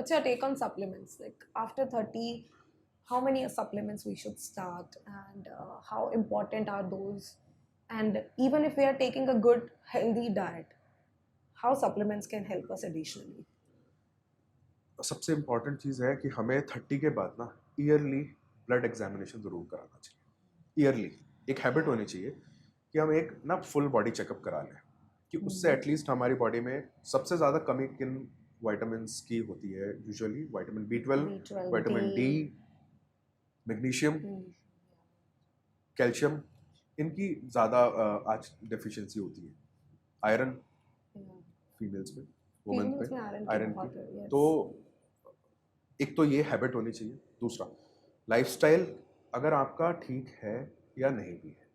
what's your take on supplements? Like after 30, how many supplements we should start, and how important are those? And even if we are taking a good healthy diet, how supplements can help us additionally? सबसे important चीज़ है कि हमें 30 के बाद ना yearly blood examination ज़रूर कराना चाहिए। ईयरली एक हैबिट होनी चाहिए कि हम एक ना फुल बॉडी चेकअप करा लें, कि उससे एटलीस्ट हमारी बॉडी में सबसे ज़्यादा कमी किन विटामिन्स की होती है। Usually vitamin B12, B12, vitamin D, D. Magnesium, calcium, इनकी ज़्यादा आज डेफिशिएंसी होती है। आयरन फीमेल्स में, वुमेन्स फीमेल्स में में आयरन की आयरन की। बहुत है, yes. तो एक तो ये हैबिट होनी चाहिए। दूसरा, लाइफस्टाइल अगर आपका ठीक है या नहीं भी है।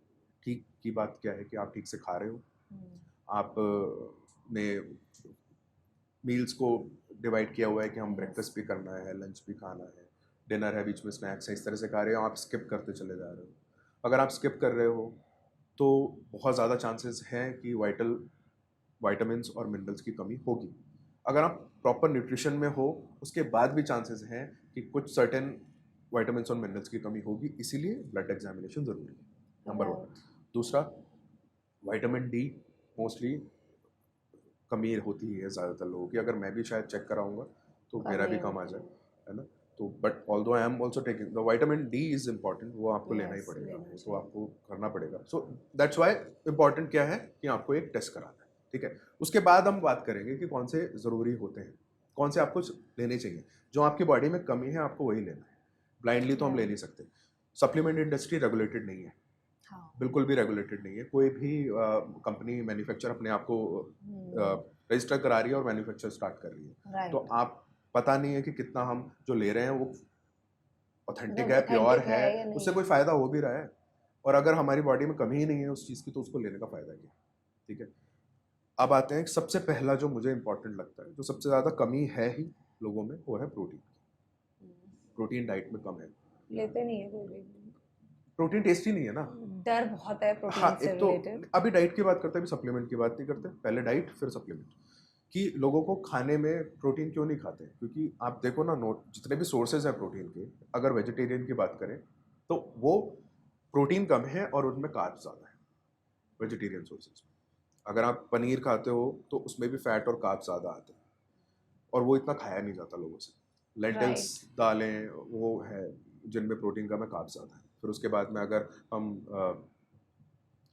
ठीक की बात क्या है कि आप ठीक से खा रहे हो, आप ने मील्स को डिवाइड किया हुआ है कि हम ब्रेकफास्ट भी करना है, लंच भी खाना है, डिनर है, बीच में स्नैक्स है, इस तरह से खा रहे हो, आप स्किप करते चले जा रहे हो। अगर आप स्किप कर रहे हो तो बहुत ज़्यादा चांसेस हैं कि विटामिन्स और मिनरल्स की कमी होगी। अगर आप प्रॉपर न्यूट्रिशन में हो, उसके बाद भी चांसेस हैं कि कुछ सर्टेन विटामिन्स और मिनरल्स की कमी होगी, इसीलिए ब्लड एग्जामिनेशन ज़रूरी है, नंबर 1। Right. दूसरा, विटामिन डी मोस्टली कमी होती है ज़्यादातर लोगों की। अगर मैं भी शायद चेक कराऊंगा तो मेरा भी कमी कम आ होती जाए, है। है ना। तो but although I am also taking the vitamin D is important, वो आपको लेना ही Yes, पड़ेगा, लेना वो तो चाहिए। आपको करना पड़ेगा। सो दैट्स वाई इम्पॉर्टेंट क्या है कि आपको एक टेस्ट कराना है, ठीक है। उसके बाद हम बात करेंगे कि कौन से ज़रूरी होते हैं, कौन से आपको लेने चाहिए। जो आपकी बॉडी में कमी है आपको वही लेना है, ब्लाइंडली तो हम ले Yeah. नहीं सकते। सप्लीमेंट इंडस्ट्री रेगुलेटेड नहीं है, हाँ. बिल्कुल भी रेगुलेटेड नहीं है। कोई भी कंपनी मैन्युफैक्चर अपने आप को रजिस्टर करा रही है और मैन्युफैक्चर स्टार्ट कर रही है, Right. तो आप पता नहीं है कि कितना हम जो ले रहे हैं वो ऑथेंटिक एकदम है, प्योर authentic है, है या उससे नहीं? कोई फ़ायदा हो भी रहा है। और अगर हमारी बॉडी में कमी ही नहीं है उस चीज़ की तो उसको लेने का फ़ायदा क्या, ठीक है। अब आते हैं, सबसे पहला जो मुझे इंपॉर्टेंट लगता है, जो सबसे ज़्यादा कमी है ही लोगों में, वो है प्रोटीन। प्रोटीन डाइट में कम है। लेते नहीं है कोई भी। प्रोटीन टेस्टी नहीं है ना। डर बहुत है प्रोटीन हाँ, से एक तो रिलेटेड। अभी डाइट की बात करते हैं, अभी सप्लीमेंट की बात नहीं करते। पहले डाइट फिर सप्लीमेंट। कि लोगों को खाने में प्रोटीन क्यों नहीं खाते, क्योंकि आप देखो ना, नोट जितने भी सोर्सेज हैं प्रोटीन के, अगर वेजिटेरियन की बात करें तो वो प्रोटीन कम है और उनमें कार्ब्स ज़्यादा है वेजिटेरियन सोर्सेज में। अगर आप पनीर खाते हो तो उसमें भी फैट और कार्ब्स ज़्यादा आते हैं और वो इतना खाया नहीं जाता लोगों से। Lentils, right. दालें वो है जिनमें प्रोटीन कम है, कार्ब्स ज़्यादा है। फिर उसके बाद में अगर हम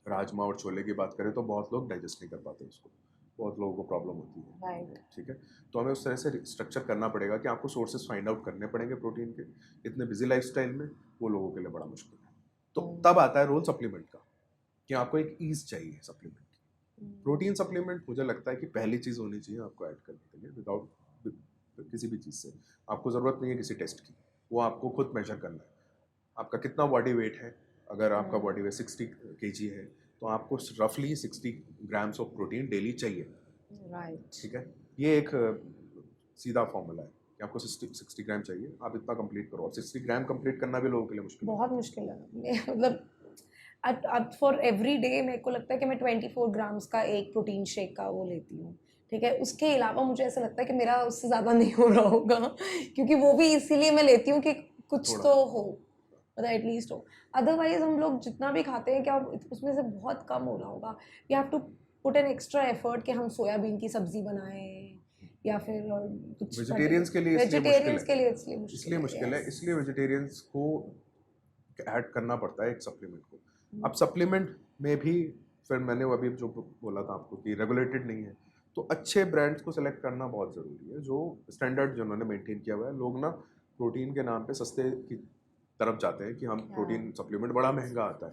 राजमा और छोले की बात करें तो बहुत लोग डाइजेस्ट नहीं कर पाते उसको, बहुत लोगों को प्रॉब्लम होती है, राइट। ठीक है। तो हमें उस तरह से स्ट्रक्चर करना पड़ेगा कि आपको सोर्सेज फाइंड आउट करने पड़ेंगे प्रोटीन के। इतने बिजी लाइफस्टाइल में वो लोगों के लिए बड़ा मुश्किल है। तो तब आता है रोल सप्लीमेंट का, कि आपको एक ईज चाहिए सप्लीमेंट की। प्रोटीन सप्लीमेंट मुझे लगता है कि पहली चीज़ होनी चाहिए आपको ऐड करने के लिए, विदाउट किसी भी चीज़ से। आपको ज़रूरत नहीं है किसी टेस्ट की, वो आपको खुद मेजर करना है। आपका कितना बॉडी वेट है, अगर आपका बॉडी वेट 60 kg है तो आपको रफली 60 ग्राम्स ऑफ प्रोटीन डेली चाहिए, राइट। ठीक है। ये एक सीधा फॉर्मूला है कि आपको 60 ग्राम चाहिए, आप इतना कंप्लीट करो। और 60 ग्राम कंप्लीट करना भी लोगों के लिए मुश्किल है। बहुत मुश्किल है। मतलब अब फॉर एवरी डे मेरे को लगता है कि मैं 24 ग्राम्स का एक प्रोटीन शेक का वो लेती हूँ, ठीक है। उसके अलावा मुझे ऐसा लगता है कि मेरा उससे ज़्यादा नहीं हो रहा होगा, क्योंकि वो भी इसीलिए मैं लेती हूँ कि कुछ थोड़ा तो हो, मतलब एटलीस्ट हो। अदरवाइज हम लोग जितना भी खाते हैं क्या उसमें से बहुत कम हो रहा होगा। We have to put an extra effort कि हम सोयाबीन की सब्जी बनाएं या फिर कुछ वेजिटेरियंस के लिए इसलिए मुश्किल वेजिटेरियंस है, के लिए इसलिए मुश्किल इसलिए है, मुश्किल है, यस। इसलिए वेजिटेरियंस को ऐड करना पड़ता है एक सप्लीमेंट को। अब सप्लीमेंट में भी फिर मैंने वो अभी जो बोला था आपको कि रेगुलेटेड नहीं है, तो अच्छे ब्रांड्स को सेलेक्ट करना बहुत ज़रूरी है, जो स्टैंडर्ड जिन्होंने मेंटेन किया हुआ है। लोग ना प्रोटीन के नाम पे सस्ते की तरफ जाते हैं कि हम प्रोटीन सप्लीमेंट बड़ा महंगा आता है,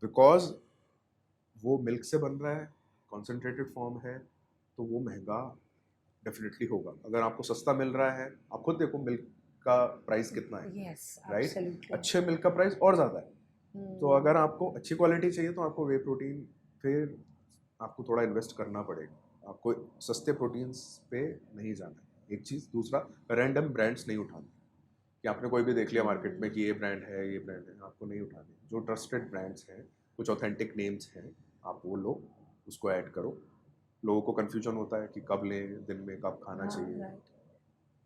बिकॉज वो मिल्क से बन रहा है, कॉन्सेंट्रेटेड फॉर्म है, तो वो महंगा डेफिनेटली होगा। अगर आपको सस्ता मिल रहा है, आप खुद देखो मिल्क का प्राइस कितना है, यस, राइट। एब्सोल्युटली। अच्छे मिल्क का प्राइस और ज़्यादा है। तो अगर आपको अच्छी क्वालिटी चाहिए तो आपको वे प्रोटीन, फिर आपको थोड़ा इन्वेस्ट करना पड़ेगा। आपको सस्ते प्रोटीन्स पे नहीं जाना है, एक चीज़। दूसरा, रैंडम ब्रांड्स नहीं उठाने, कि आपने कोई भी देख लिया मार्केट में कि ये ब्रांड है, ये ब्रांड है, आपको नहीं उठाने। जो ट्रस्टेड ब्रांड्स हैं, कुछ ऑथेंटिक नेम्स हैं, आप वो लो, उसको ऐड करो। लोगों को कन्फ्यूजन होता है कि कब लें, दिन में कब खाना हाँ, चाहिए, राइट।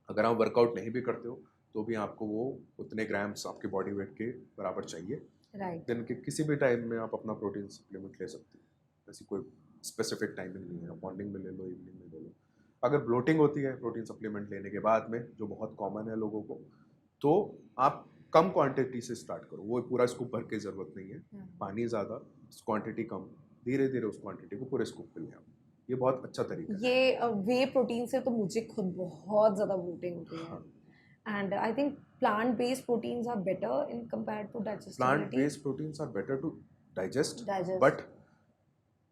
अगर आप वर्कआउट नहीं भी करते हो तो भी आपको वो उतने ग्राम्स आपके बॉडी वेट के बराबर चाहिए। राइट। दिन के किसी भी टाइम में आप अपना प्रोटीन सप्लीमेंट ले सकते हो, ऐसी कोई स्पेसिफिक टाइमिंग नहीं है, मॉर्निंग में ले लो, इवनिंग में ले लो। अगर ब्लोटिंग होती है प्रोटीन सप्लीमेंट लेने के बाद में, जो बहुत कॉमन है लोगों को, तो आप कम क्वांटिटी से स्टार्ट करो, वो पूरा स्कूप भर के ज़रूरत नहीं है, पानी ज़्यादा, क्वांटिटी कम, धीरे धीरे उस क्वांटिटी को पूरे स्कूप पे ले आओ। ये बहुत अच्छा तरीका है। ये वे प्रोटीन से तो मुझे खुद बहुत ज़्यादा ब्लोटिंग होती है, हाँ, and I think plant based proteins are better in compared to plant digestibility. Based proteins are better to digest, digest. But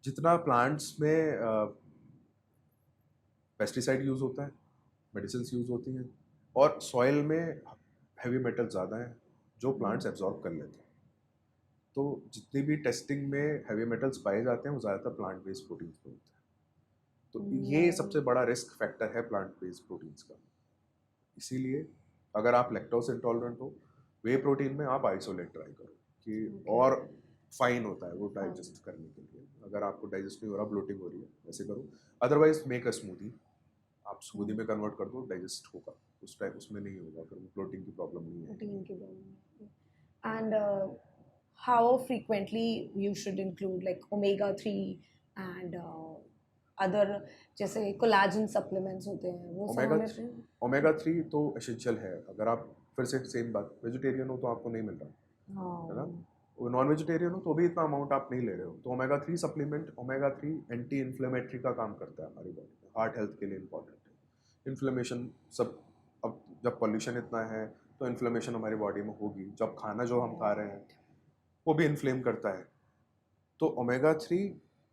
जितना प्लांट्स में पेस्टिसाइड यूज़ होता है, मेडिसिन यूज़ होती हैं, और सॉइल में हैवी मेटल ज़्यादा हैं जो प्लांट्स एब्जॉर्ब कर लेते हैं। तो जितनी भी टेस्टिंग में हैवी मेटल्स पाए जाते हैं वो ज़्यादातर प्लांट बेस्ड प्रोटीन्स में होते हैं। तो ये सबसे बड़ा रिस्क फैक्टर है प्लांट बेस्ड प्रोटीन्स का। इसीलिए अगर आप लैक्टोज इंटॉलरेंट हो, वे प्रोटीन में आप आइसोलेट ट्राई करो कि और फाइन होता है वो डाइजेस्ट करने के लिए। अगर आपको डाइजेस्ट नहीं हो रहा, ब्लोटिंग हो रही है, ऐसे करो। अदरवाइज मेक अ स्मूदी, आप स्मूदी में कन्वर्ट कर दो, डाइजेस्ट होगा उस टाइम, उसमें नहीं होगा, फिर ब्लोटिंग की प्रॉब्लम नहीं है। प्रोटीन की problem. And how frequently you should include like omega-3 and other जैसे कोलाजन सप्लीमेंट्स होते हैं वो सब हमें ओमेगा 3 तो एसेंशियल है। अगर आप फिर से सेम बात, वेजिटेरियन हो तो आपको नहीं मिल रहा है ना, नॉन वेजिटेरियन हो तो भी इतना अमाउंट आप नहीं ले रहे हो, तो omega 3 supplement, omega 3 anti inflammatory का काम करता है हमारी बॉडी में, हार्ट हेल्थ के लिए इंपॉर्टेंट है। इन्फ्लेमेशन सब, अब जब पॉल्यूशन इतना है तो इन्फ्लेमेशन हमारी बॉडी में होगी, जब खाना जो हम खा रहे हैं वो भी इन्फ्लेम करता है। तो ओमेगा 3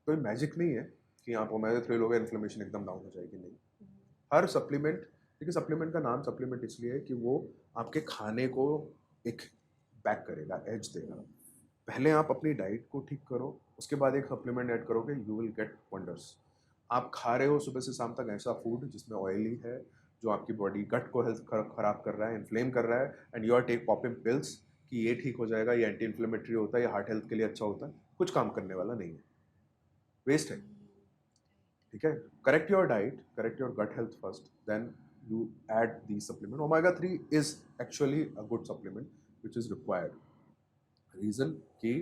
कोई मैजिक नहीं है कि आप ओमेगा 3 लोगे इन्फ्लेमेशन एकदम डाउन हो जाएगी, नहीं। हर सप्लीमेंट, देखिए सप्लीमेंट का नाम सप्लीमेंट इसलिए है कि वो आपके खाने को एक बैक करेगा, एज देगा। पहले आप अपनी डाइट को ठीक करो, उसके बाद एक सप्लीमेंट ऐड करोगे, यू विल गेट वंडर्स। आप खा रहे हो सुबह से शाम तक ऐसा फूड जिसमें ऑयली है, जो आपकी बॉडी गट को हेल्थ खराब कर रहा है, इन्फ्लेम कर रहा है, and you are take popping pills कि ये ठीक हो जाएगा, ये एंटी इन्फ्लेमेटरी होता है, ये हार्ट हेल्थ के लिए अच्छा होता है, कुछ काम करने वाला नहीं है, वेस्ट है। ठीक है, correct your diet, correct your gut health first, then you add these supplement. Omega 3 is actually a good supplement which is required. Reason कि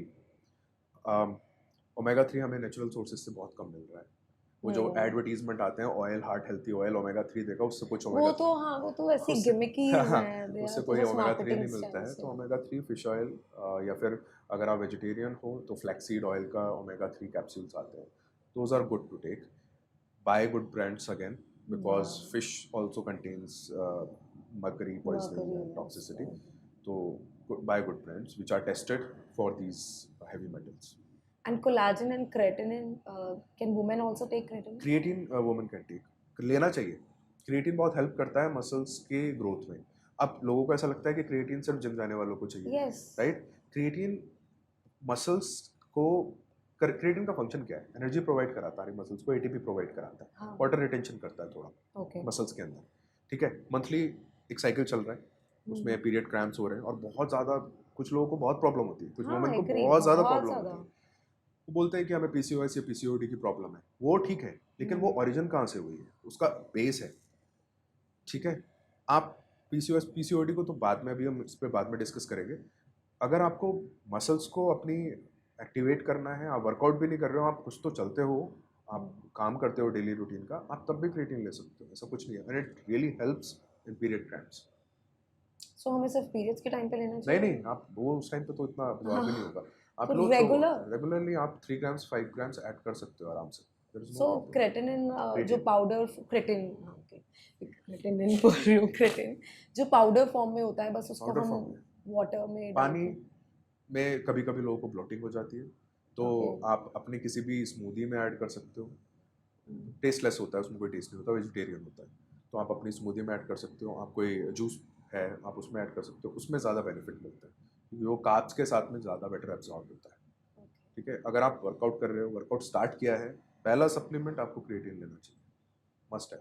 ओमेगा 3 हमें नेचुरल सोर्सेज से बहुत कम मिल रहा है। वो जो एडवर्टीजमेंट आते हैं, oil heart healthy oil omega 3 देगा, उससे कुछ वो ओमेगा तो हाँ वो तो ऐसी गिमिकीज हैं, उससे तो कोई बस ओमेगा 3 नहीं मार्केटिंग मिलता है। स्टंट्स तो हैं। ओमेगा 3 फिश ऑयल, या फिर अगर आप वेजिटेरियन हो तो फ्लैक्सीड ऑयल का ओमेगा 3 कैप्सूल्स आते हैं, those are good to take. Buy good brands again, because fish also contains mercury poisoning and toxicity. So buy good brands which are tested for these heavy metals. And collagen and creatine, can women also take creatine? Creatine women can take, लेना चाहिए। Creatine बहुत help करता है muscles के growth में। अब लोगों को ऐसा लगता है कि क्रिएटिन सिर्फ जिम जाने वालों को चाहिए, Yes. राइट? क्रिएटिन मसल्स को, क्रिएटिन का फंक्शन क्या है? एनर्जी प्रोवाइड कराता है मसल्स को, एटीपी प्रोवाइड कराता है, वाटर रिटेंशन करता है थोड़ा मसल्स के अंदर। ठीक है, मंथली एक साइकिल चल रहा है, उसमें पीरियड क्रैम्प्स हो रहे हैं और बहुत ज़्यादा, कुछ लोगों को बहुत प्रॉब्लम होती है, कुछ वुमेन को बहुत ज़्यादा प्रॉब्लम होती है। वो बोलते हैं कि हमें पीसीओएस या पीसीओडी की प्रॉब्लम है, वो ठीक है, लेकिन वो ओरिजिन कहाँ से हुई है, उसका बेस है। ठीक है, आप पीसीओएस पीसीओडी को तो बाद में, अभी हम इस पर बाद में डिस्कस करेंगे। अगर आपको मसल्स को अपनी एक्टिवेट करना है, आप वर्कआउट भी नहीं कर रहे हो, आप कुछ तो चलते हो, आप काम करते हो डेली रूटीन का, आप तब भी क्रिएटिन ले सकते हो, ऐसा कुछ नहीं है, and it really helps in period cramps. So हमें सिर्फ पीरियड्स के टाइम पे लेना चाहिए? नहीं, आप वो उस टाइम पे तो इतना अब्जॉर्ब भी नहीं होगा। आप तो लोग रेगुलरली आप 3 ग्राम्स 5 ग्राम्स ऐड कर सकते हो आराम से। सो क्रेटिनिन, जो पाउडर क्रेटिनिन बोल रही हूँ, क्रेटिन जो पाउडर फॉर्म में होता है, बस उसको हम वाटर में, पानी में कभी कभी लोगों को ब्लोटिंग हो जाती है, तो आप अपनी किसी भी स्मूदी में ऐड कर सकते हो। टेस्टलेस होता है, उसमें कोई टेस्ट नहीं होता, वेजिटेरियन होता है, तो आप अपनी स्मूदी में ऐड कर सकते हो। आप कोई जूस है आप उसमें ऐड कर सकते हो, उसमें ज़्यादा बेनिफिट मिलता है क्योंकि वो कार्ब्स के साथ में ज़्यादा बेटर एब्जॉर्ब होता है। ठीक है, अगर आप वर्कआउट कर रहे हो, वर्कआउट स्टार्ट किया है, पहला सप्लीमेंट आपको क्रिएटिन लेना चाहिए, मस्ट है।